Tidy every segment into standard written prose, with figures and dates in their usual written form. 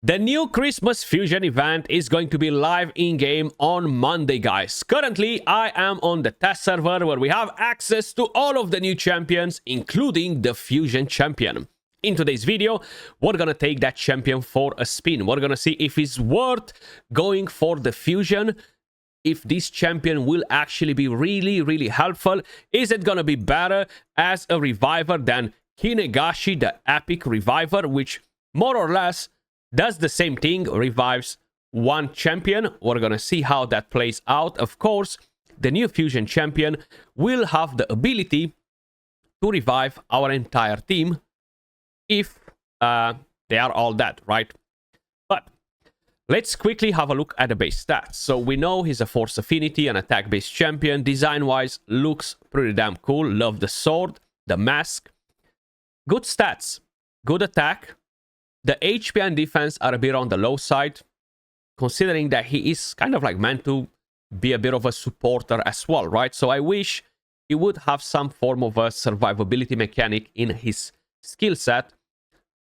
The new Christmas Fusion event is going to be live in-game on Monday, guys. Currently, I am on the test server where we have access to all of the new champions, including the Fusion champion. In today's video, we're gonna take that champion for a spin. We're gonna see if it's worth going for the Fusion, if this champion will actually be really helpful. Is it gonna be better as a reviver than Kinegashi, the epic reviver, which more or less does the same thing, revives one champion? We're gonna see how that plays out. Of course, the new Fusion champion will have the ability to revive our entire team if they are all dead, right? But let's quickly have a look at the base stats. So we know he's a force affinity and attack-based champion. Design-wise, looks pretty damn cool. Love the sword, the mask. Good stats, good attack. The HP and defense are a bit on the low side, considering that he is kind of like meant to be a bit of a supporter as well, right? So I wish he would have some form of a survivability mechanic in his skill set,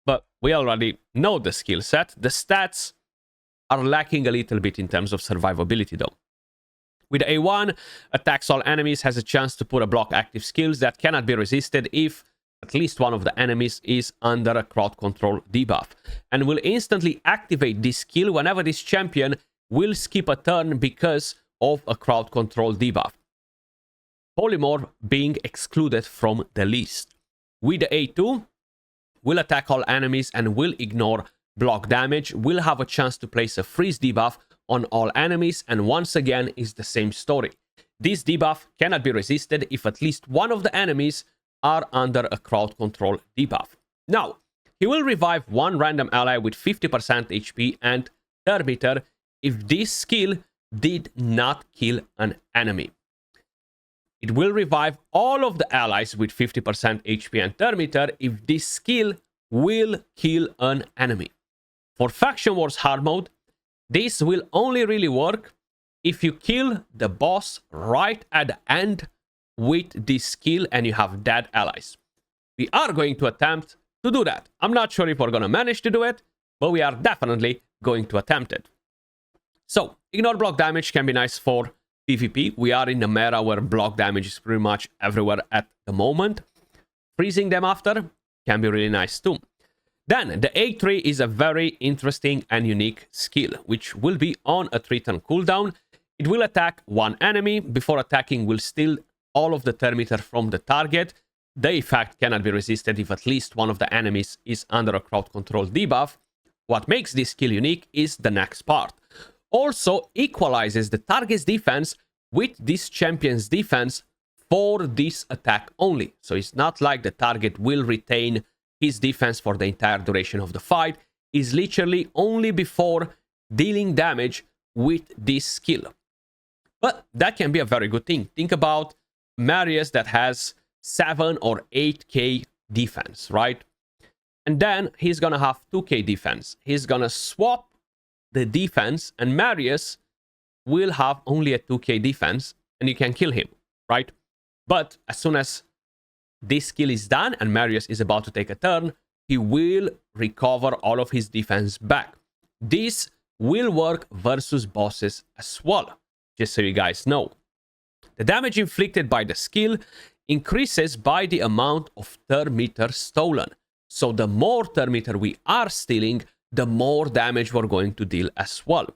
but we already know the skill set. The stats are lacking a little bit in terms of survivability though. With A1, attacks all enemies, has a chance to put a block active skills that cannot be resisted if at least one of the enemies is under a crowd control debuff, and will instantly activate this skill whenever this champion will skip a turn because of a crowd control debuff. Polymorph being excluded from the list. With the A2, will attack all enemies and will ignore block damage, will have a chance to place a freeze debuff on all enemies, and once again is the same story. This debuff cannot be resisted if at least one of the enemies are under a crowd control debuff. Now, he will revive one random ally with 50% HP and Thermeter if this skill did not kill an enemy. It will revive all of the allies with 50% HP and Thermeter if this skill will kill an enemy. For Faction Wars Hard Mode, this will only really work if you kill the boss right at the end with this skill and you have dead allies. We are going to attempt to do that. I'm not sure if we're going to manage to do it, but we are definitely going to attempt it. So, ignore block damage can be nice for PvP. We are in a meta where block damage is pretty much everywhere at the moment. Freezing them after can be really nice too. Then, the A3 is a very interesting and unique skill, which will be on a 3-turn cooldown. It will attack one enemy. Before attacking, will steal all of the Thermeter from the target. The effect cannot be resisted if at least one of the enemies is under a crowd control debuff. What makes this skill unique is the next part. Also equalizes the target's defense with this champion's defense for this attack only. So it's not like the target will retain his defense for the entire duration of the fight. It's literally only before dealing damage with this skill. But that can be a very good thing. Think about Marius that has 7 or 8k defense, right? And then he's gonna have 2k defense. He's gonna swap the defense, and Marius will have only a 2k defense, and you can kill him, right? But as soon as this skill is done and Marius is about to take a turn, he will recover all of his defense back. This will work versus bosses as well, just so you guys know. The damage inflicted by the skill increases by the amount of Thermeter stolen. So the more Thermeter we are stealing, the more damage we're going to deal as well.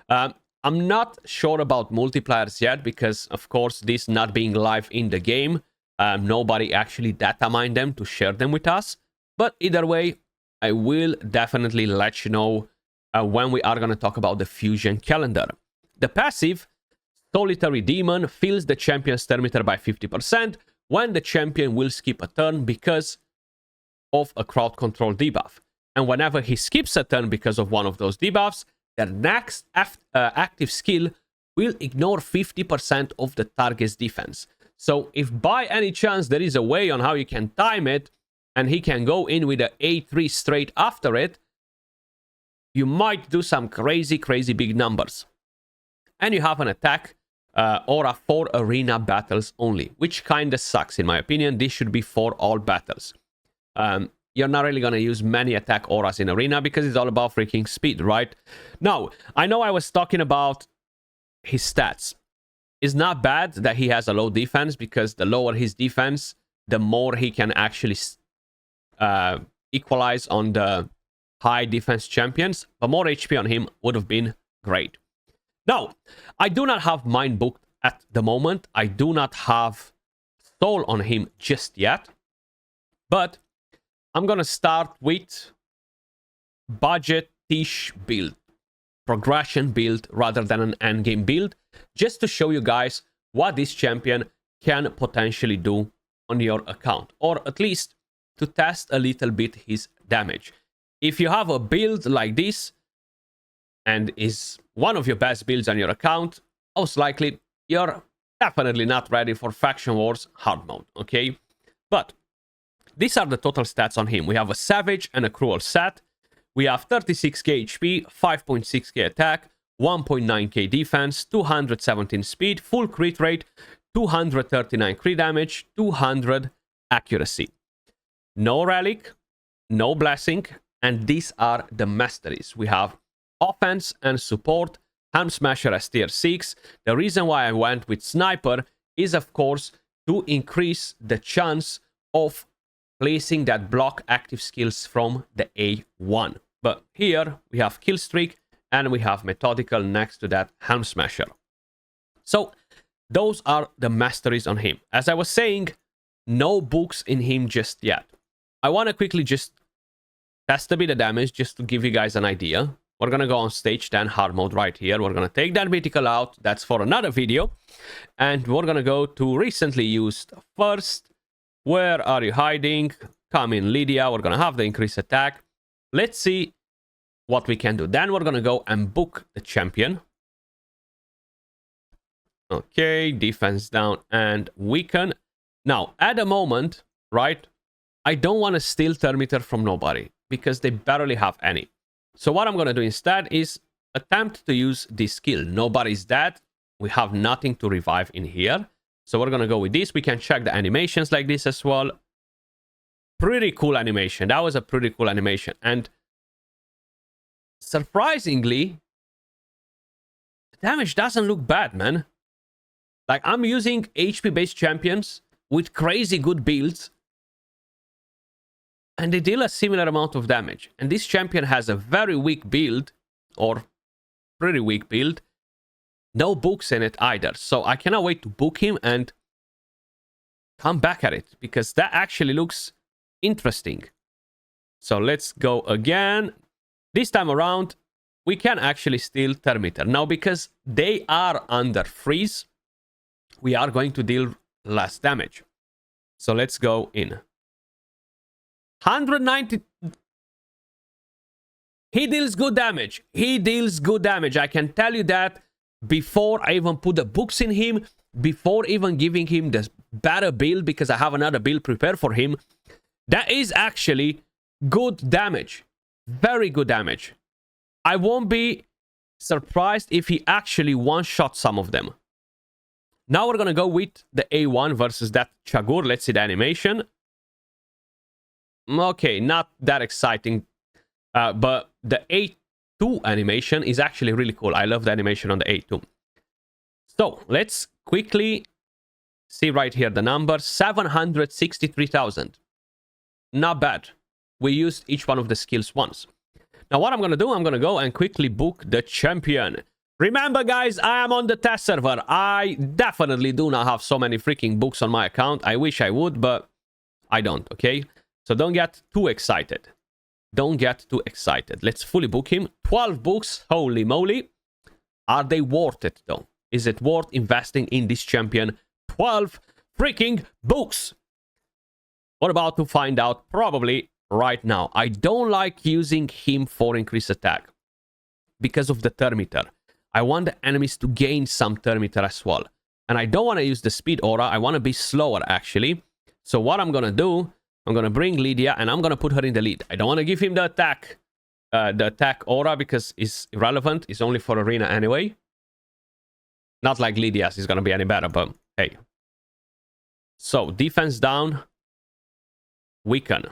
I'm not sure about multipliers yet because, of course, this not being live in the game, nobody actually data mined them to share them with us. But either way, I will definitely let you know when we are going to talk about the Fusion calendar. The passive Solitary Demon fills the champion's Thermeter by 50% when the champion will skip a turn because of a crowd control debuff. And whenever he skips a turn because of one of those debuffs, the next active skill will ignore 50% of the target's defense. So if by any chance there is a way on how you can time it, and he can go in with an A3 straight after it, you might do some crazy big numbers. And you have an attack aura for arena battles only, which kinda sucks in my opinion. This should be for all battles. you're not really going to use many attack auras in arena because it's all about freaking speed, right? Now, I know I was talking about his stats. It's not bad that he has a low defense, because the lower his defense, the more he can actually equalize on the high defense champions. But more HP on him would have been great. Now, I do not have Mind booked at the moment. I do not have Soul on him just yet. But I'm going to start with budget-ish build. Progression build rather than an endgame build. Just to show you guys what this champion can potentially do on your account. Or at least to test a little bit his damage. If you have a build like this, and is one of your best builds on your account, most likely you're definitely not ready for Faction Wars hard mode, okay? But these are the total stats on him. We have a Savage and a Cruel set. We have 36k HP, 5.6k attack, 1.9k defense, 217 speed, full crit rate, 239 crit damage, 200 accuracy. No relic, no blessing, and these are the masteries. We have offense and support, Helm Smasher as tier 6. The reason why I went with Sniper is, of course, to increase the chance of placing that block active skills from the A1. But here we have Kill Streak and we have Methodical next to that Helm Smasher. So those are the masteries on him. As I was saying, no books in him just yet. I want to quickly just test a bit of damage just to give you guys an idea. We're going to go on stage 10 hard mode right here. We're going to take that mythical out. That's for another video. And we're going to go to recently used first. Where are you hiding? Come in, Lydia. We're going to have the increased attack. Let's see what we can do. Then we're going to go and book the champion. Okay, defense down and weaken. Now, at the moment, right, I don't want to steal Thermitor from nobody because they barely have any. So what I'm going to do instead is attempt to use this skill. Nobody's dead. We have nothing to revive in here. So we're going to go with this. We can check the animations like this as well. Pretty cool animation. That was a pretty cool animation. And surprisingly, the damage doesn't look bad, man. Like, I'm using HP-based champions with crazy good builds, and they deal a similar amount of damage. And this champion has a very weak build, or pretty weak build. No books in it either. So I cannot wait to book him and come back at it, because that actually looks interesting. So let's go again. This time around, we can actually steal Thermitor. Now, because they are under freeze, we are going to deal less damage. So let's go in. 190. He deals good damage. He deals good damage. I can tell you that before I even put the books in him, before even giving him the better build, because I have another build prepared for him. That is actually good damage. Very good damage. I won't be surprised if he actually one-shot some of them. Now we're going to go with the A1 versus that Chagur. Let's see the animation. Okay, not that exciting. But the A2 animation is actually really cool. I love the animation on the A2. So let's quickly see right here the number. 763,000. Not bad. We used each one of the skills once. Now what I'm going to do, I'm going to go and quickly book the champion. Remember, guys, I am on the test server. I definitely do not have so many freaking books on my account. I wish I would, but I don't, okay? So don't get too excited. Don't get too excited. Let's fully book him. 12 books. Holy moly. Are they worth it, though? Is it worth investing in this champion? 12 freaking books. We're about to find out probably right now. I don't like using him for increased attack because of the Thermitor. I want the enemies to gain some Thermitor as well. And I don't want to use the speed aura. I want to be slower, actually. So what I'm going to do, I'm going to bring Lydia and I'm going to put her in the lead. I don't want to give him the attack aura because it's irrelevant. It's only for arena anyway. Not like Lydia's is going to be any better, but hey. So defense down. Weaken.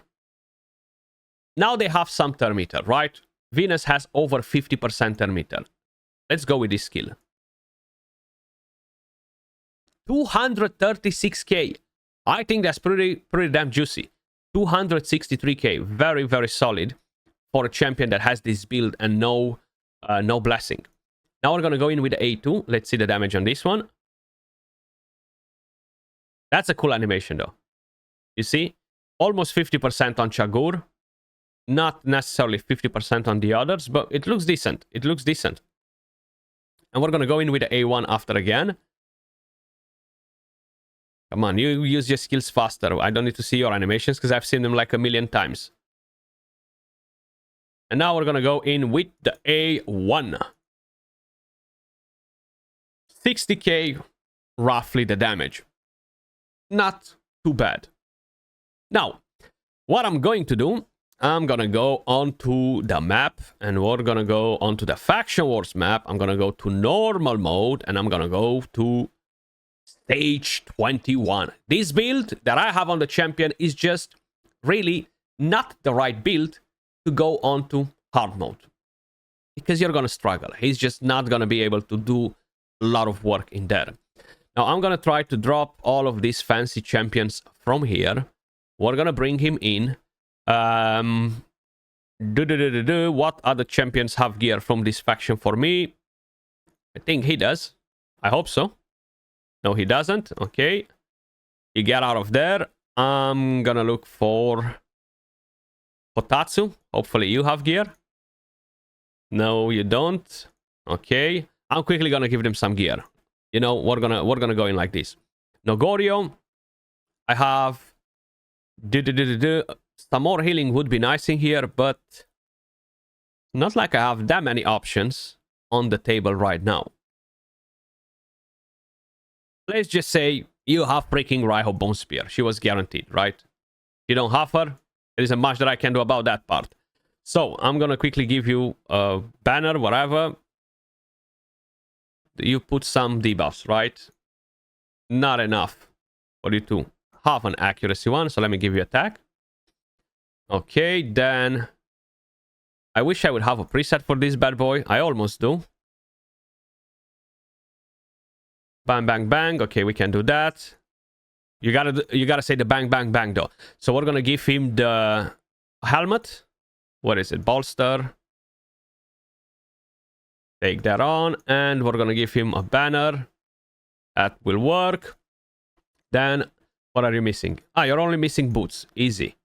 Now they have some turn meter, right? Venus has over 50% turn meter. Let's go with this skill. 236k. I think that's pretty damn juicy. 263k. Very, very solid for a champion that has this build and no blessing. Now we're going to go in with the A2. Let's see the damage on this one. That's a cool animation, though. You see? Almost 50% on Chagur. Not necessarily 50% on the others, but it looks decent. It looks decent. And we're going to go in with the A1 after again. Come on, you use your skills faster. I don't need to see your animations because I've seen them like a million times. And now we're going to go in with the A1. 60k, roughly the damage. Not too bad. Now, what I'm going to do, I'm going to go onto the map and we're going to go onto the Faction Wars map. I'm going to go to normal mode and I'm going to go to stage 21. This build that I have on the champion is just really not the right build to go onto hard mode. Because you're going to struggle. He's just not going to be able to do a lot of work in there. Now I'm going to try to drop all of these fancy champions from here. We're going to bring him in. What other champions have gear from this faction for me? I think he does. I hope so. No, he doesn't. Okay. You get out of there. I'm gonna look for Hotatsu. Hopefully you have gear. No, you don't. Okay. I'm quickly gonna give them some gear. You know, we're gonna go in like this. Nogorio. I have some more healing would be nice in here, but not like I have that many options on the table right now. Let's just say you have freaking Raiho Bone Spear. She was guaranteed, right? You don't have her. There isn't much that I can do about that part. So I'm gonna quickly give you a banner, whatever. You put some debuffs, right? Not enough for you to have an accuracy one. So let me give you attack. Okay, then I wish I would have a preset for this bad boy. I almost do. Bang, bang, bang. Okay, we can do that. You gotta say the bang, bang, bang, though. So we're gonna give him the helmet. What is it? Bolster. Take that on. And we're gonna give him a banner. That will work. Then, what are you missing? Ah, you're only missing boots. Easy.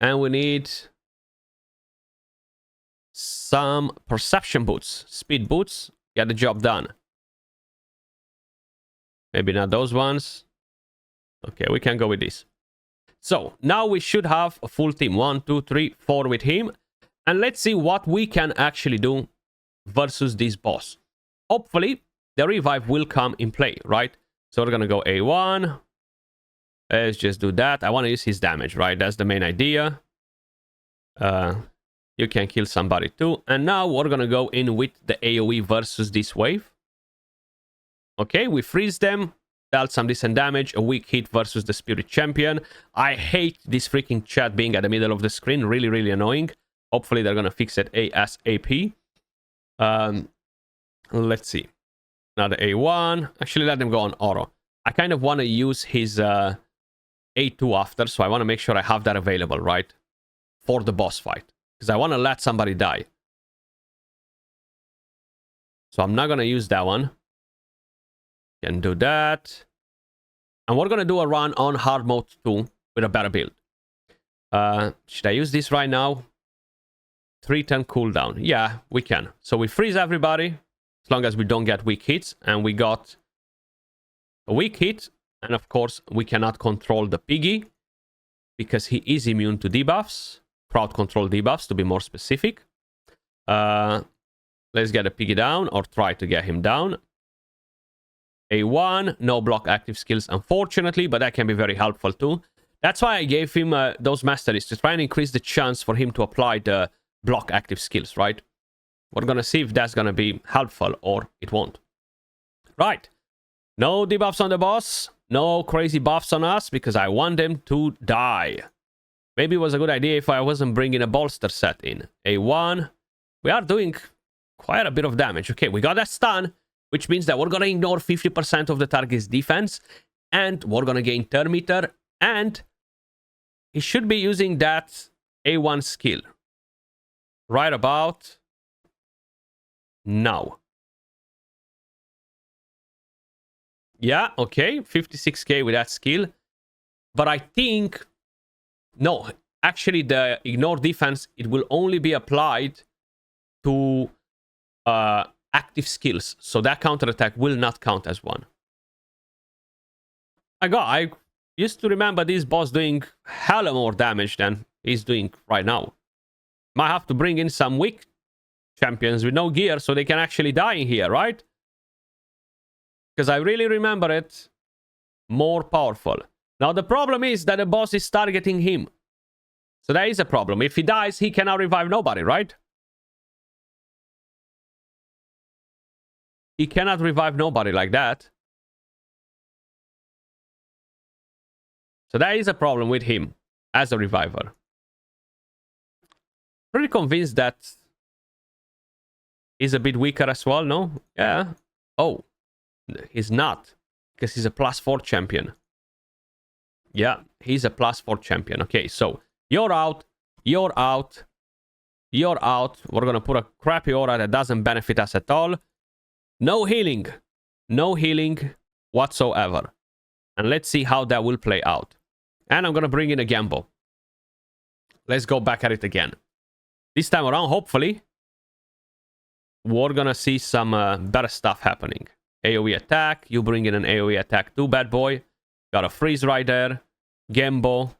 And we need some perception boots. Speed boots. Get the job done. Maybe not those ones. Okay, we can go with this. So, now we should have a full team. 1, 2, 3, 4 with him. And let's see what we can actually do versus this boss. Hopefully, the revive will come in play, right? So we're gonna go A1. Let's just do that. I want to use his damage, right? That's the main idea. You can kill somebody too. And now we're gonna go in with the AoE versus this wave. Okay, we freeze them. Dealt some decent damage. A weak hit versus the Spirit Champion. I hate this freaking chat being at the middle of the screen. Really, really annoying. Hopefully they're gonna fix it ASAP. Let's see. Now the A1. Actually, let them go on auto. I kind of want to use his A2 after, so I want to make sure I have that available, right? For the boss fight. Because I want to let somebody die. So I'm not going to use that one. Can do that. And we're going to do a run on hard mode 2 with a better build. Should I use this right now? 3-10 cooldown. Yeah, we can. So we freeze everybody. As long as we don't get weak hits. And we got a weak hit. And of course, we cannot control the piggy. Because he is immune to debuffs. Crowd control debuffs, to be more specific. Let's get a piggy down. Or try to get him down. A1. No block active skills, unfortunately. But that can be very helpful too. That's why I gave him those masteries. To try and increase the chance for him to apply the block active skills, right? We're gonna see if that's gonna be helpful or it won't. Right. No debuffs on the boss. No crazy buffs on us because I want them to die. Maybe it was a good idea if I wasn't bringing a bolster set in. A1. We are doing quite a bit of damage. Okay, we got that stun, which means that we're going to ignore 50% of the target's defense, and we're going to gain turn meter, and he should be using that A1 skill right about now. Yeah, okay, 56k with that skill. But I think... No, actually the ignore defense, it will only be applied to active skills. So that counterattack will not count as one. I used to remember this boss doing hella more damage than he's doing right now. Might have to bring in some weak champions with no gear so they can actually die in here, right? Because I really remember it more powerful. Now the problem is that the boss is targeting him. So that is a problem. If he dies, he cannot revive nobody, right? He cannot revive nobody like that. So that is a problem with him as a reviver. Pretty convinced that he's a bit weaker as well, no? Yeah. Oh, he's not. Because he's a +4 champion. Yeah, he's a +4 champion. Okay, so you're out. You're out. You're out. We're going to put a crappy aura that doesn't benefit us at all. No healing. No healing whatsoever. And let's see how that will play out. And I'm going to bring in a Gambo. Let's go back at it again. This time around, hopefully, we're going to see some better stuff happening. AoE attack. You bring in an AoE attack too, bad boy. Got a freeze right there. Gembo.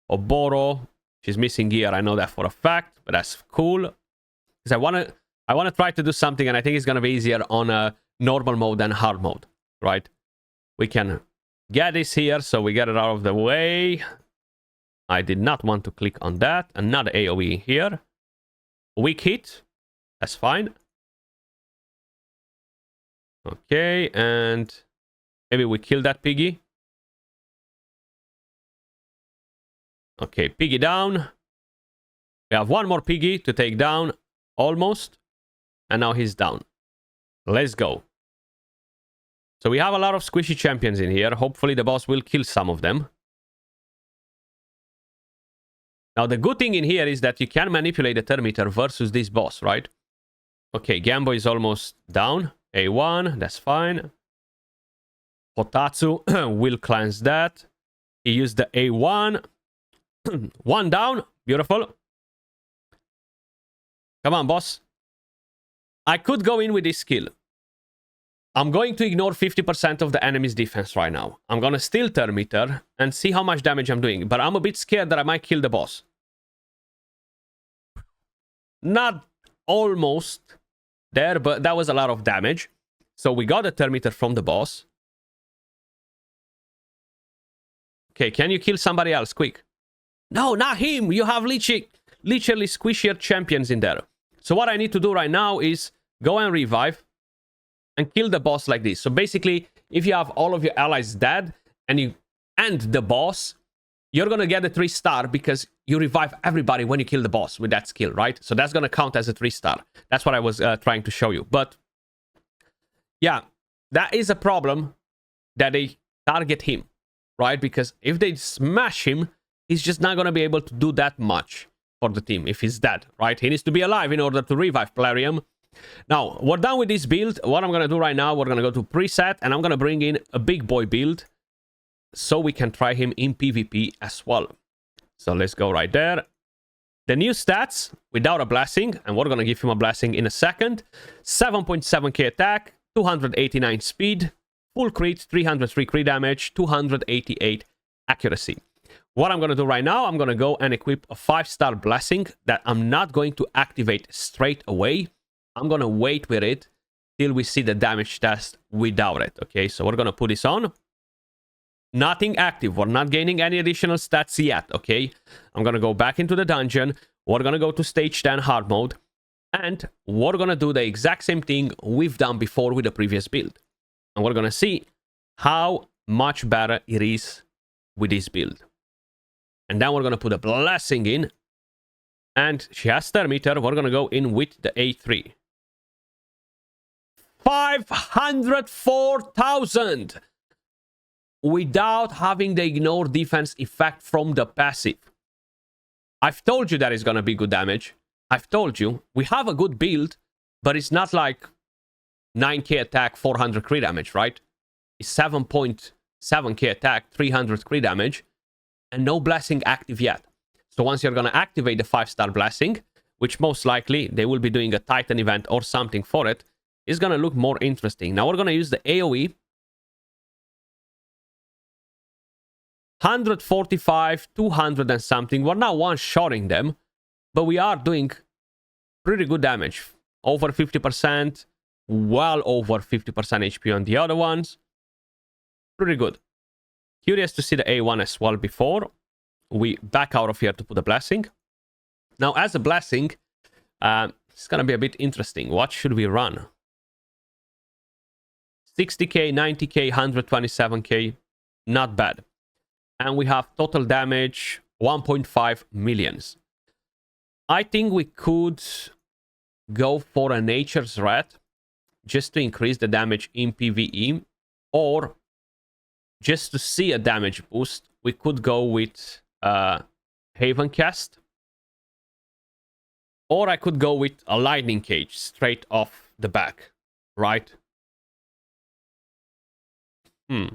Oboro. She's missing gear. I know that for a fact, but that's cool. Because I want to try to do something, and I think it's going to be easier on a normal mode than hard mode, right? We can get this here, so we get it out of the way. I did not want to click on that. Another AoE here. Weak hit. That's fine. Okay, and maybe we kill that piggy. Okay, piggy down. We have one more piggy to take down, almost. And now he's down. Let's go. So we have a lot of squishy champions in here. Hopefully the boss will kill some of them. Now the good thing in here is that you can manipulate the turn meter versus this boss, right? Okay, Gambo is almost down. A1, that's fine. Hotatsu will cleanse that. He used the A1. One down. Beautiful. Come on, boss. I could go in with this skill. I'm going to ignore 50% of the enemy's defense right now. I'm going to steal turn meter and see how much damage I'm doing. But I'm a bit scared that I might kill the boss. Not almost there, but that was a lot of damage. So we got the turn meter from the boss. Okay, can you kill somebody else? Quick. No, not him. You have literally squishier champions in there. So what I need to do right now is go and revive and kill the boss like this. So basically, if you have all of your allies dead and you end the boss, you're going to get a 3-star because you revive everybody when you kill the boss with that skill, right? So that's going to count as a 3-star. That's what I was trying to show you. But yeah, that is a problem that they target him, right? Because if they smash him, he's just not going to be able to do that much for the team if he's dead, right? He needs to be alive in order to revive Plarium. Now, we're done with this build. What I'm going to do right now, we're going to go to preset, and I'm going to bring in a big boy build so we can try him in PvP as well. So let's go right there. The new stats, without a blessing, and we're going to give him a blessing in a second. 7.7k attack, 289 speed, full crit, 303 crit damage, 288 accuracy. What I'm going to do right now, I'm going to go and equip a 5-star blessing that I'm not going to activate straight away. I'm going to wait with it till we see the damage test without it. Okay, so we're going to put this on. Nothing active. We're not gaining any additional stats yet. Okay, I'm going to go back into the dungeon. We're going to go to stage 10 hard mode. And we're going to do the exact same thing we've done before with the previous build. And we're going to see how much better it is with this build. And then we're going to put a blessing in. And she has thermometer. We're going to go in with the A3. 504,000 without having the ignore defense effect from the passive. I've told you that it's going to be good damage. I've told you. We have a good build, but it's not like 9k attack, 400 crit damage, right? It's 7.7k attack, 300 crit damage, and no blessing active yet. So once you're going to activate the 5-star blessing, which most likely they will be doing a Titan event or something for it, is going to look more interesting. Now we're going to use the AoE. 145, 200 and something. We're not one-shotting them, but we are doing pretty good damage. Over 50%, well over 50% HP on the other ones. Pretty good. Curious to see the A1 as well before we back out of here to put a blessing. Now, as a blessing, it's going to be a bit interesting. What should we run? 60k, 90k, 127k. Not bad. And we have total damage 1.5 millions. I think we could go for a Nature's Wrath just to increase the damage in PvE, or just to see a damage boost, we could go with Haven Cast, or I could go with a Lightning Cage straight off the back, right? We're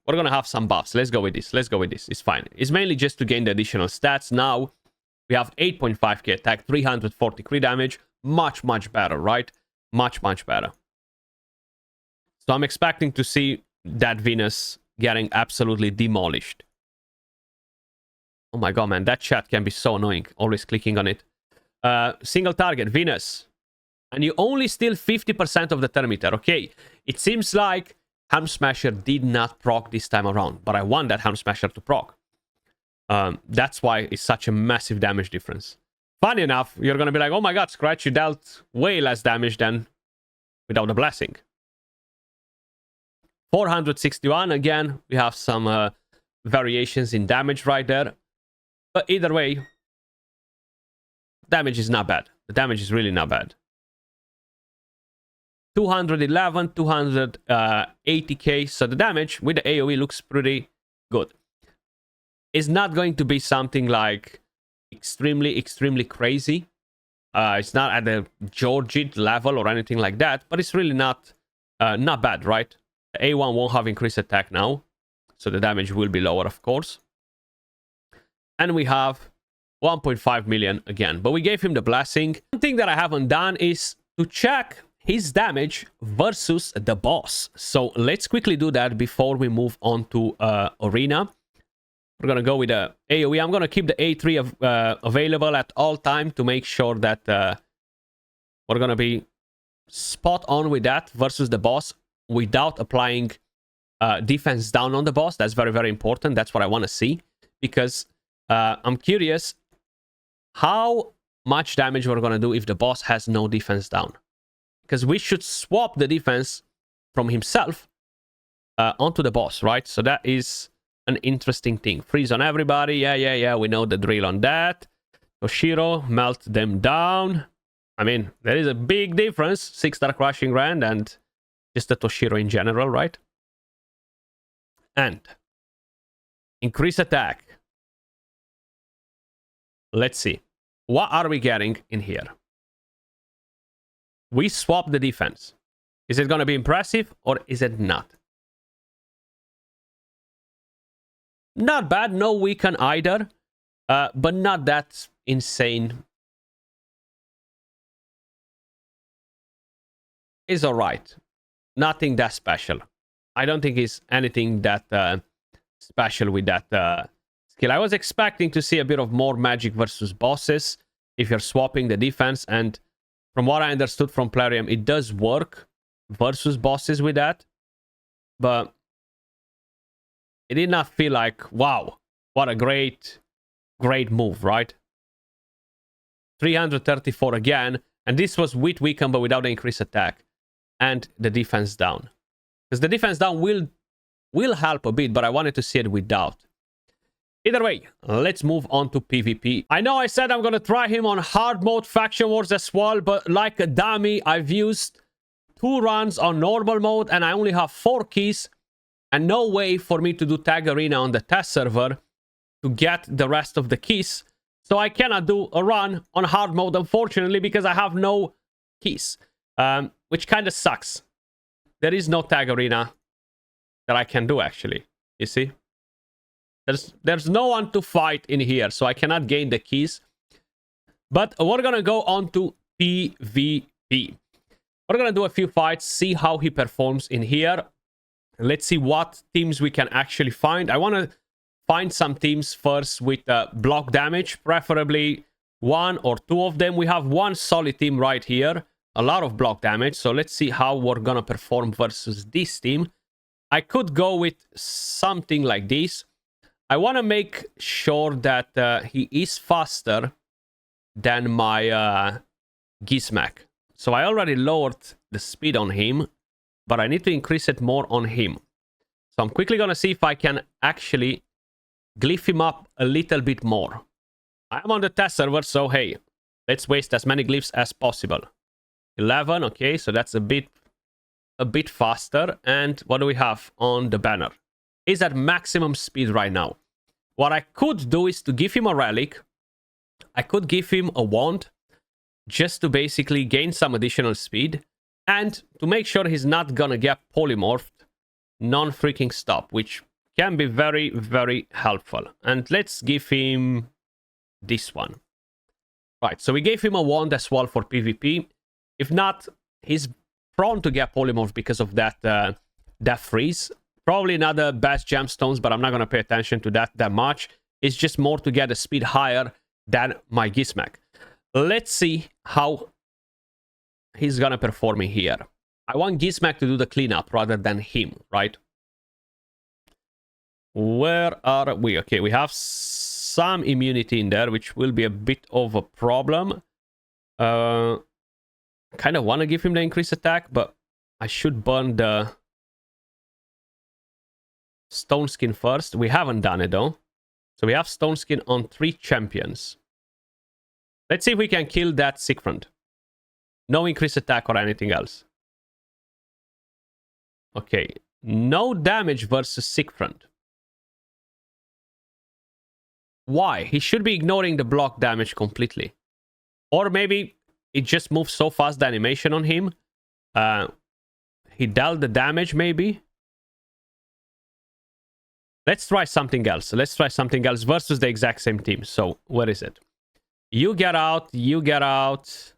going to have some buffs. Let's go with this. Let's go with this. It's fine. It's mainly just to gain the additional stats. Now, we have 8.5k attack, 340 crit damage. Much, much better, right? Much, much better. So I'm expecting to see that Venus getting absolutely demolished. Oh my god, man. That chat can be so annoying. Always clicking on it. Single target, Venus. And you only steal 50% of the thermometer. Okay, it seems like Helm Smasher did not proc this time around, but I want that Helm Smasher to proc. That's why it's such a massive damage difference. Funny enough, you're going to be like, oh my god, Skratch, you dealt way less damage than without the blessing. 461, again, we have some variations in damage right there. But either way, damage is not bad. The damage is really not bad. 211, 280k. So the damage with the AoE looks pretty good. It's not going to be something like extremely crazy. It's not at the Georgid level or anything like that, but it's really not bad, right? The A1 won't have increased attack now, so the damage will be lower, of course. And we have 1.5 million again, but we gave him the blessing. One thing that I haven't done is to check his damage versus the boss. So let's quickly do that before we move on to Arena. We're going to go with the AoE. I'm going to keep the A3 available at all time to make sure that we're going to be spot on with that versus the boss without applying defense down on the boss. That's very, very important. That's what I want to see, because I'm curious how much damage we're going to do if the boss has no defense down. Because we should swap the defense from himself onto the boss, right? So that is an interesting thing. Freeze on everybody. Yeah. We know the drill on that. Toshiro, melt them down. I mean, there is a big difference. 6-star Crushing Rand and just the Toshiro in general, right? And increase attack. Let's see. What are we getting in here? We swap the defense. Is it going to be impressive or is it not? Not bad. No weaken either. But not that insane. It's alright. Nothing that special. I don't think it's anything that special with that skill. I was expecting to see a bit of more magic versus bosses if you're swapping the defense, and from what I understood from Plarium, it does work versus bosses with that. But it did not feel like, wow, what a great move, right? 334 again. And this was with weaken, but without the increased attack. And the defense down. Because the defense down will will help a bit, but I wanted to see it without. Either way, let's move on to PvP. I know I said I'm gonna try him on hard mode faction wars as well, but like a dummy, I've used 2 runs on normal mode and I only have 4 keys and no way for me to do tag arena on the test server to get the rest of the keys. So I cannot do a run on hard mode, unfortunately, because I have no keys, which kind of sucks. There is no tag arena that I can do, actually. You see? There's no one to fight in here, so I cannot gain the keys. But we're gonna go on to PvP. We're gonna do a few fights, see how he performs in here. Let's see what teams we can actually find. I want to find some teams first with block damage, preferably 1 or 2 of them. We have one solid team right here, a lot of block damage. So let's see how we're gonna perform versus this team. I could go with something like this. I want to make sure that he is faster than my Gizmek. So I already lowered the speed on him, but I need to increase it more on him. So I'm quickly going to see if I can actually glyph him up a little bit more. I'm on the test server, so hey, let's waste as many glyphs as possible. 11, okay, so that's a bit faster. And what do we have on the banner? Is at maximum speed right now. What I could do is to give him a relic. I could give him a wand just to basically gain some additional speed and to make sure he's not gonna get polymorphed non-freaking stop, which can be very, very helpful. And let's give him this one. Right, so we gave him a wand as well for PvP. If not, he's prone to get polymorphed because of that death freeze. Probably not the best gemstones, but I'm not going to pay attention to that much. It's just more to get the speed higher than my Gizmek. Let's see how he's going to perform in here. I want Gizmek to do the cleanup rather than him, right? Where are we? Okay, we have some immunity in there, which will be a bit of a problem. Kind of want to give him the increased attack, but I should burn the Stone Skin first. We haven't done it though. So we have Stone Skin on 3 champions. Let's see if we can kill that Siegfried. No increased attack or anything else. Okay. No damage versus Siegfried. Why? He should be ignoring the block damage completely. Or maybe it just moves so fast, the animation on him. He dealt the damage maybe. Let's try something else. Let's try something else versus the exact same team. So, where is it? You get out. You get out.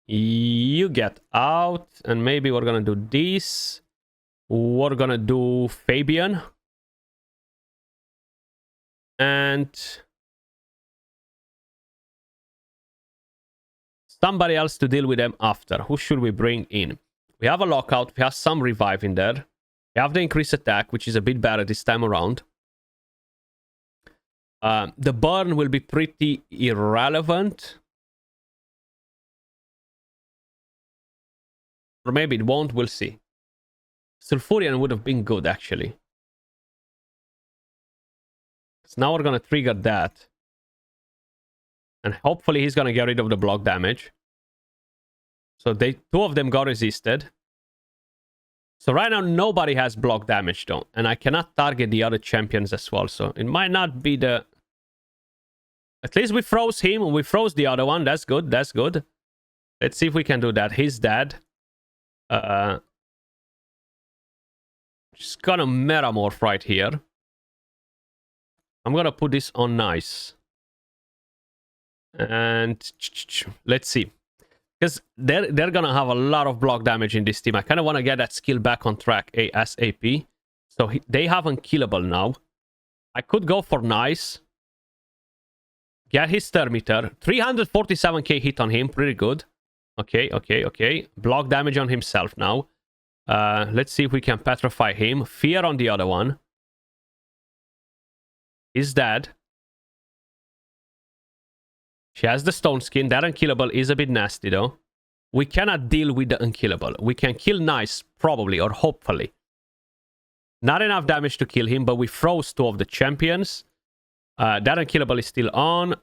You get out. And maybe we're going to do this. We're going to do Fabian. And somebody else to deal with them after. Who should we bring in? We have a lockout. We have some revive in there. We have the increased attack, which is a bit better this time around. The burn will be pretty irrelevant. Or maybe it won't, we'll see. Sulfurian would have been good, actually. So now we're going to trigger that. And hopefully he's going to get rid of the block damage. So 2 of them got resisted. So right now, nobody has block damage, though. And I cannot target the other champions as well. So it might not be the... At least we froze him. We froze the other one. That's good. That's good. Let's see if we can do that. He's dead. Just gonna metamorph right here. I'm gonna put this on nice. And let's see. Because they're gonna have a lot of block damage in this team. I kind of want to get that skill back on track ASAP. So they have unkillable now. I could go for nice. Get his thermometer. 347k hit on him. Pretty good. Okay, okay, okay. Block damage on himself now. Let's see if we can petrify him. Fear on the other one. He's dead. She has the stone skin. That unkillable is a bit nasty, though. We cannot deal with the unkillable. We can kill nice, probably, or hopefully. Not enough damage to kill him, but we froze 2 of the champions. That unkillable is still on.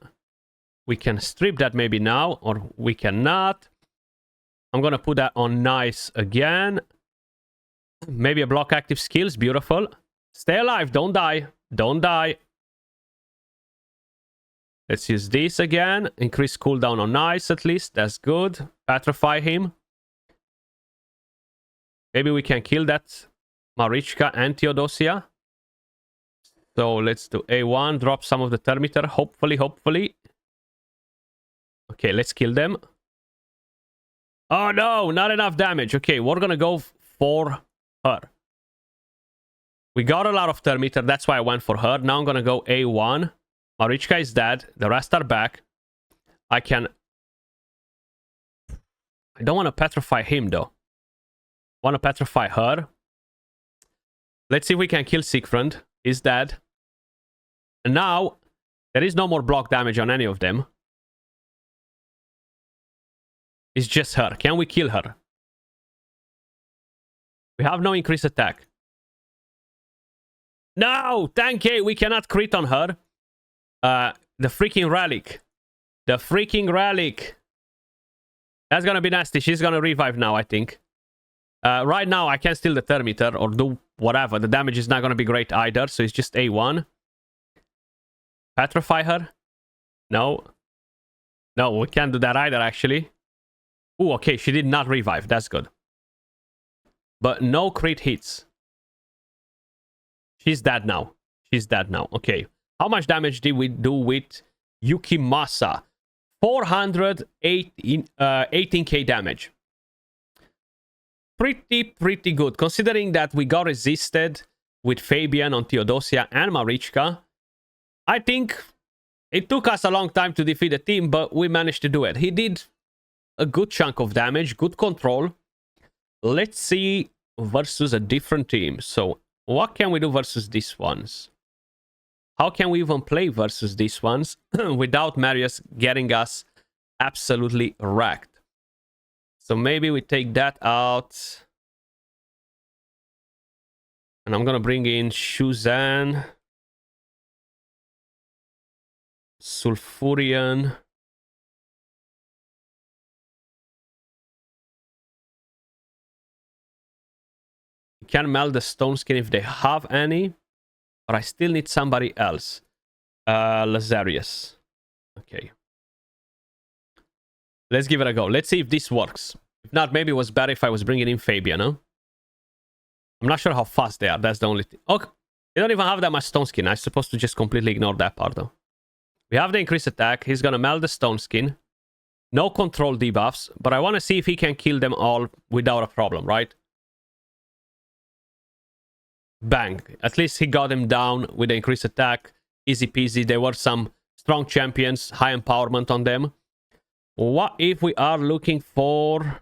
We can strip that maybe now, or we cannot. I'm gonna put that on nice again. Maybe a block active skills. Beautiful. Stay alive. Don't die. Don't die. Let's use this again. Increase cooldown on nice at least. That's good. Petrify him. Maybe we can kill that Marichka and Theodosia. So let's do A1. Drop some of the Thermitor. Hopefully. Okay, let's kill them. Oh no, not enough damage. Okay, we're gonna go for her. We got a lot of Thermitor. That's why I went for her. Now I'm gonna go A1. Marichka is dead. The rest are back. I don't want to petrify him, though. I want to petrify her. Let's see if we can kill Siegfried. He's dead. And now, there is no more block damage on any of them. It's just her. Can we kill her? We have no increased attack. No! 10k! We cannot crit on her. The freaking relic. The freaking relic. That's gonna be nasty. She's gonna revive now, I think. Right now, I can steal the Thermitor or do whatever. The damage is not gonna be great either, so it's just A1. Petrify her? No. No, we can't do that either, actually. Ooh, okay, she did not revive. That's good. But no crit hits. She's dead now. She's dead now. Okay. How much damage did we do with Yukimasa? 418k damage. Pretty good. Considering that we got resisted with Fabian on Theodosia and Marichka. I think it took us a long time to defeat the team, but we managed to do it. He did a good chunk of damage. Good control. Let's see versus a different team. So what can we do versus these ones? How can we even play versus these ones without Marius getting us absolutely wrecked? So maybe we take that out. And I'm going to bring in Shuzan. Sulfurian. You can melt the stone skin if they have any. But I still need somebody else. Lazarius. Okay. Let's give it a go. Let's see if this works. If not, maybe it was better if I was bringing in Fabian, huh? I'm not sure how fast they are. That's the only thing. Okay. They don't even have that much stone skin. I'm supposed to just completely ignore that part, though. We have the increased attack. He's going to melt the stone skin. No control debuffs. But I want to see if he can kill them all without a problem, right? Bang. At least he got him down with the increased attack. Easy peasy. There were some strong champions. High empowerment on them. What if we are looking for a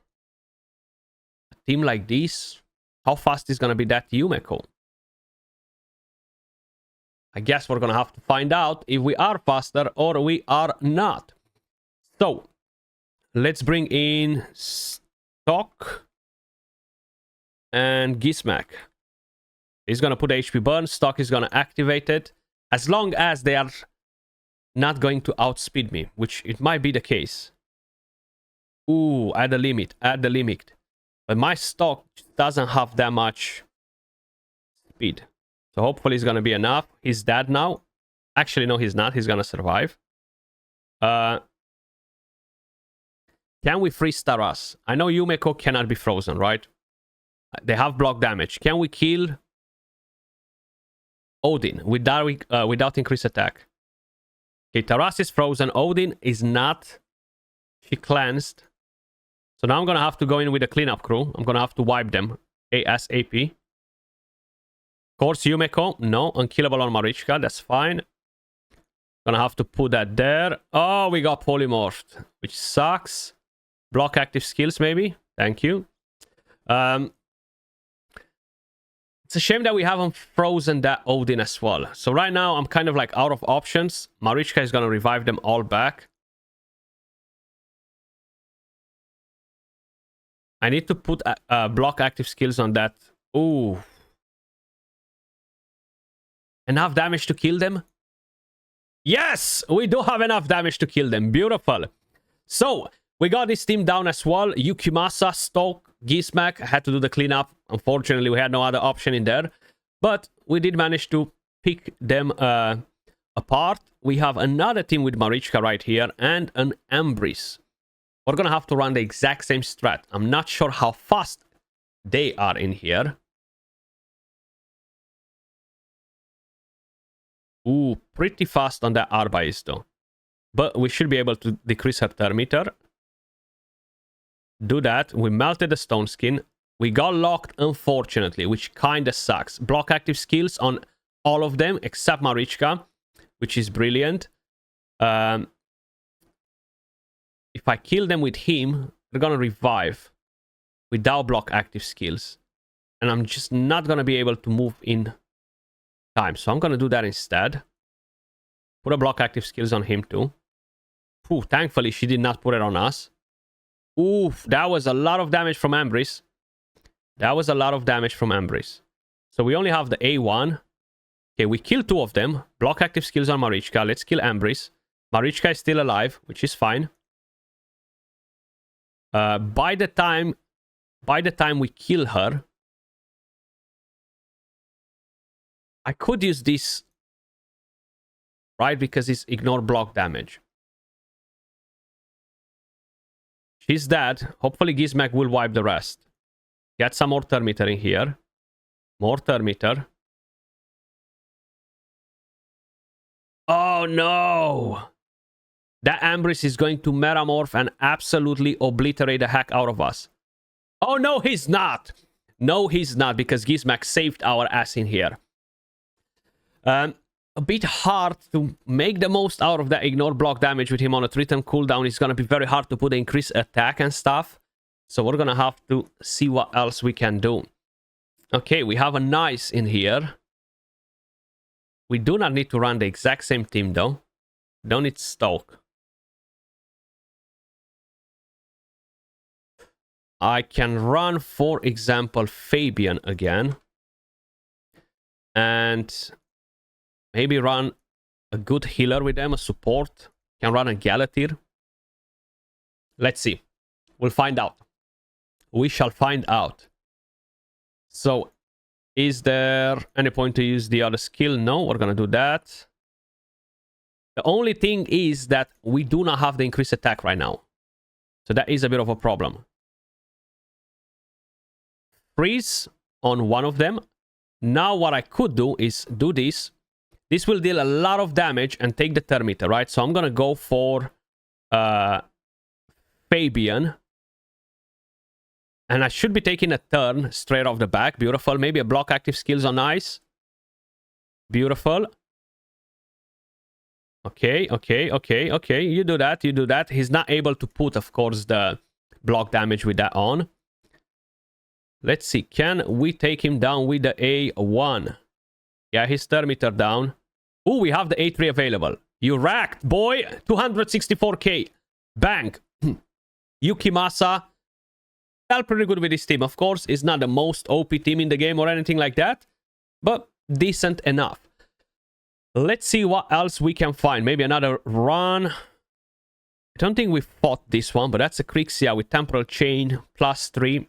team like this? How fast is going to be that Yumeko? I guess we're going to have to find out if we are faster or we are not. So, let's bring in Stock and Gizmak. He's going to put HP burn. Stock is going to activate it. As long as they are not going to outspeed me, which it might be the case. Ooh, at the limit. At the limit. But my Stock doesn't have that much speed. So hopefully it's going to be enough. He's dead now. Actually, no, he's not. He's going to survive. Can we freeze Taras? I know Yumeko cannot be frozen, right? They have block damage. Can we kill Odin without increased attack? Okay, Taras is frozen. Odin is not. She cleansed. So now I'm going to have to go in with a cleanup crew. I'm going to have to wipe them ASAP. Of course, Yumeko. No, unkillable on Marichka. That's fine. Gonna have to put that there. Oh, we got polymorphed, which sucks. Block active skills, maybe. Thank you. It's a shame that we haven't frozen that Odin as well. So right now, I'm kind of like out of options. Marichka is gonna revive them all back. I need to put block active skills on that. Ooh. Enough damage to kill them? Yes! We do have enough damage to kill them. Beautiful. So, we got this team down as well. Yukimasa, Stoke, Gizmak had to do the cleanup. Unfortunately, we had no other option in there. But we did manage to pick them apart. We have another team with Marichka right here and an Ambris. We're going to have to run the exact same strat. I'm not sure how fast they are in here. Ooh, pretty fast on that Arbais though. But we should be able to decrease her turn meter. Do that. We melted the stone skin. We got locked, unfortunately, which kind of sucks. Block active skills on all of them except Marichka, which is brilliant. If I kill them with him, they're going to revive without block active skills. And I'm just not going to be able to move in time. So I'm going to do that instead. Put a block active skills on him too. Ooh, thankfully, she did not put it on us. Oof, that was a lot of damage from Ambris. That was a lot of damage from Ambris. So we only have the A1. Okay, we killed 2 of them. Block active skills on Marichka. Let's kill Ambris. Marichka is still alive, which is fine. By the time we kill her, I could use this, right? Because it's ignore block damage. She's dead. Hopefully Gizmak will wipe the rest. Get some more turn meter in here. More turn meter. Oh no! That Ambris is going to metamorph and absolutely obliterate the heck out of us. Oh no, he's not! No, he's not, because Gizmak saved our ass in here. A bit hard to make the most out of that ignore block damage with him on a 3-turn cooldown. It's going to be very hard to put the increased attack and stuff. So we're going to have to see what else we can do. Okay, we have a nice in here. We do not need to run the exact same team though. Don't need Stoke. I can run, for example, Fabian again. And maybe run a good healer with them, a support. Can run a Galatir. Let's see. We'll find out. We shall find out. So, is there any point to use the other skill? No, we're going to do that. The only thing is that we do not have the increased attack right now. So that is a bit of a problem. Freeze on one of them. Now what I could do is do this. This will deal a lot of damage and take the turn meter, right? So I'm going to go for Fabian. And I should be taking a turn straight off the back. Beautiful. Maybe a block active skills on ice. Beautiful. Okay. You do that. He's not able to put, of course, the block damage with that on. Let's see. Can we take him down with the A1? Yeah, his turn meter down. Oh, we have the A3 available. You racked, boy. 264k. Bang. Yukimasa. Felt pretty good with this team. Of course, it's not the most OP team in the game or anything like that, but decent enough. Let's see what else we can find. Maybe another run. I don't think we fought this one, but that's a Krixia with Temporal Chain +3.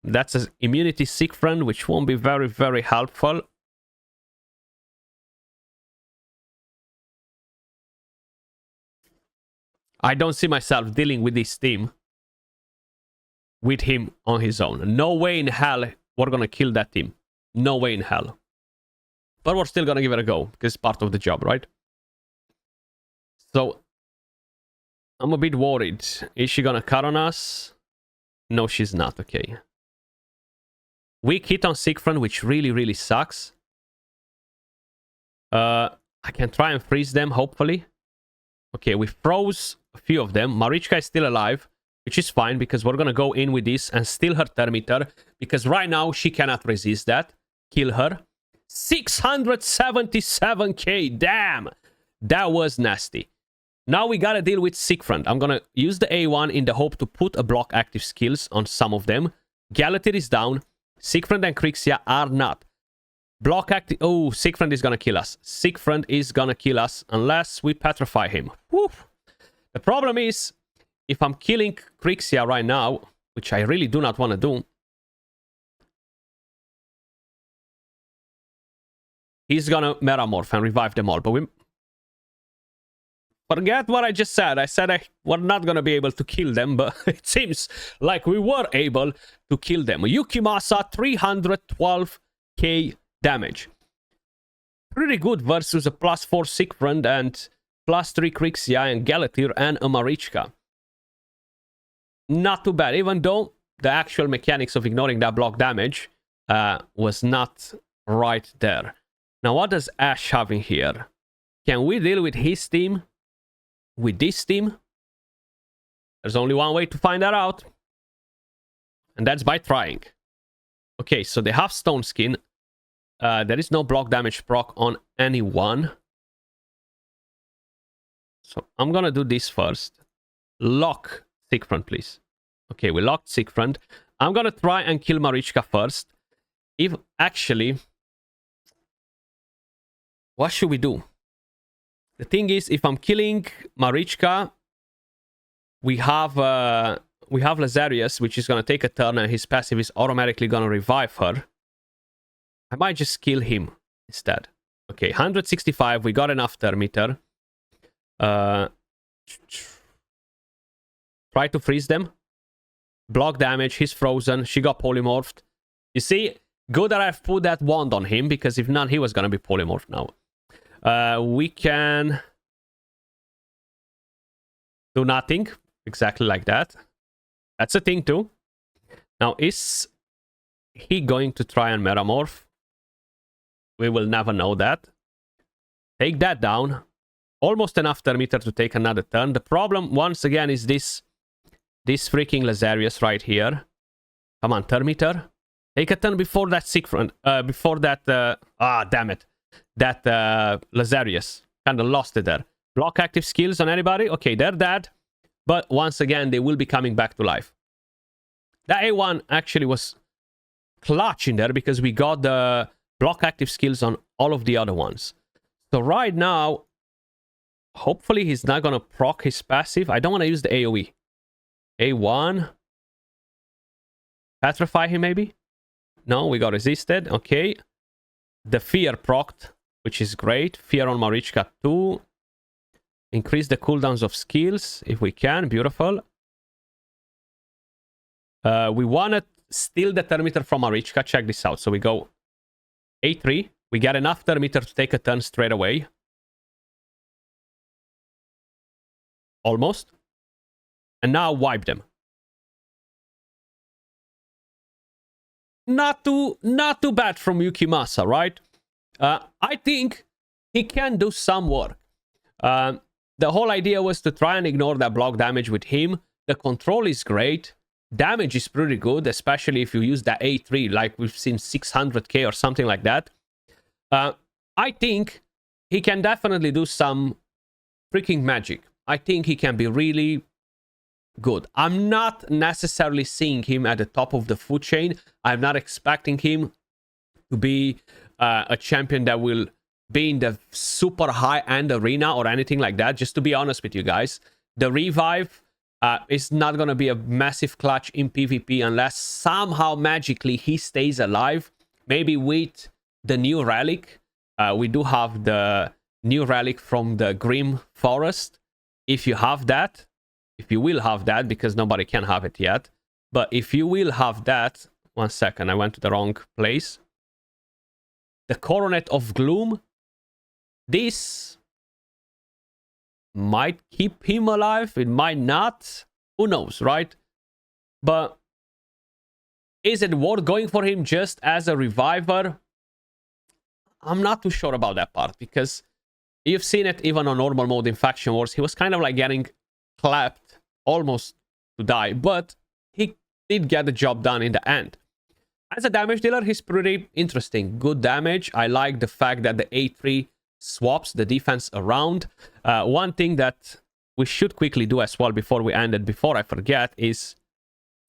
That's an Immunity Sick Friend, which won't be very, very helpful. I don't see myself dealing with this team with him on his own. No way in hell we're gonna kill that team. No way in hell. But we're still gonna give it a go, because it's part of the job, right? So, I'm a bit worried. Is she gonna cut on us? No, she's not. Okay. Weak hit on Siegfried, which really, really sucks. I can try and freeze them, hopefully. Okay, we froze a few of them. Marichka is still alive, which is fine, because we're going to go in with this and steal her turn meter, because right now she cannot resist that. Kill her. 677k, damn! That was nasty. Now we gotta deal with Siegfried. I'm gonna use the A1 in the hope to put a block active skills on some of them. Galatir is down. Siegfried and Krixia are not. Block active. Oh, Siegfried is gonna kill us. Siegfried is gonna kill us unless we petrify him. Woo. The problem is, if I'm killing Krixia right now, which I really do not want to do, he's gonna metamorph and revive them all. But we forget what I just said. I said we're not gonna be able to kill them, but it seems like we were able to kill them. Yukimasa, 312k damage. Pretty good versus a +4 Siegfried and +3 Krixia and Galatir and a Marichka. Not too bad, even though the actual mechanics of ignoring that block damage was not right there. Now, what does Ash have in here? Can we deal with his team? With this team? There's only one way to find that out. And that's by trying. Okay, so they have Stone Skin. There is no block damage proc on anyone. So I'm gonna do this first. Lock Siegfried, please. Okay, we locked Siegfried. I'm gonna try and kill Marichka first. If actually, what should we do? The thing is, if I'm killing Marichka, we have Lazarius, which is gonna take a turn, and his passive is automatically gonna revive her. I might just kill him instead. Okay, 165. We got enough Thermitter. Try to freeze them. Block damage. He's frozen. She got polymorphed. You see, good that I've put that wand on him, because if not, he was gonna be polymorphed now. We can do nothing. Exactly like that. That's a thing too. Now, is he going to try and metamorph? We will never know that. Take that down. Almost enough Thermitter to take another turn. The problem, once again, is this freaking Lazarius right here. Come on, Thermitter. Take a turn before that Siegfried. Before that... damn it. That Lazarius. Kind of lost it there. Block active skills on anybody. Okay, they're dead. But once again, they will be coming back to life. That A1 actually was clutch in there, because we got the block active skills on all of the other ones. So right now, hopefully he's not going to proc his passive. I don't want to use the AoE. A1. Petrify him maybe? No, we got resisted. Okay. The fear procced, which is great. Fear on Marichka 2. Increase the cooldowns of skills if we can. Beautiful. We want to steal the Thermitter from Marichka. Check this out. So we go A3. We get enough Thermitter to take a turn straight away. Almost. And now wipe them. Not too bad from Yukimasa, right? I think he can do some work. The whole idea was to try and ignore that block damage with him. The control is great. Damage is pretty good, especially if you use that A3, like we've seen 600k or something like that. I think he can definitely do some freaking magic. I think he can be really good. I'm not necessarily seeing him at the top of the food chain. I'm not expecting him to be a champion that will be in the super high-end arena or anything like that. Just to be honest with you guys, the revive is not going to be a massive clutch in PvP unless somehow magically he stays alive. Maybe with the new relic. We do have the new relic from the Grim Forest. If you have that, if you will have that, because nobody can have it yet. But if you will have that... One second, I went to the wrong place. The Coronet of Gloom. This might keep him alive. It might not. Who knows, right? But is it worth going for him just as a reviver? I'm not too sure about that part, because you've seen it even on normal mode in Faction Wars. He was kind of like getting clapped almost to die, but he did get the job done in the end. As a damage dealer, he's pretty interesting. Good damage. I like the fact that the A3 swaps the defense around. One thing that we should quickly do as well before we end it, before I forget, is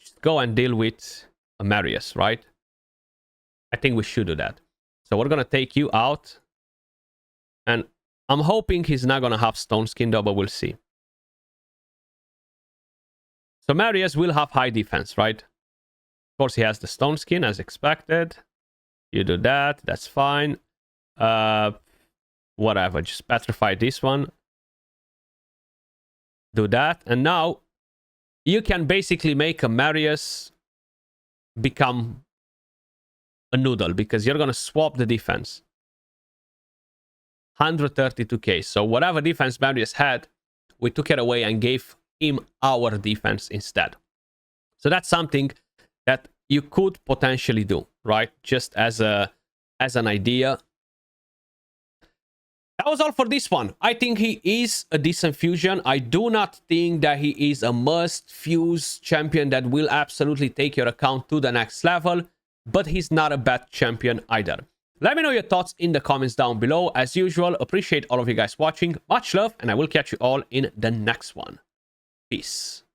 just go and deal with Marius, right? I think we should do that. So we're going to take you out. And I'm hoping he's not going to have Stone Skin though, but we'll see. So Marius will have high defense, right? Of course, he has the Stone Skin as expected. You do that. That's fine. Whatever. Just petrify this one. Do that. And now you can basically make a Marius become a noodle because you're going to swap the defense. 132k. So whatever defense Marius had, we took it away and gave him our defense instead. So that's something that you could potentially do, right? Just as an idea. That was all for this one. I think he is a decent fusion. I do not think that he is a must fuse champion that will absolutely take your account to the next level, but he's not a bad champion either. Let me know your thoughts in the comments down below. As usual, appreciate all of you guys watching. Much love, and I will catch you all in the next one. Peace.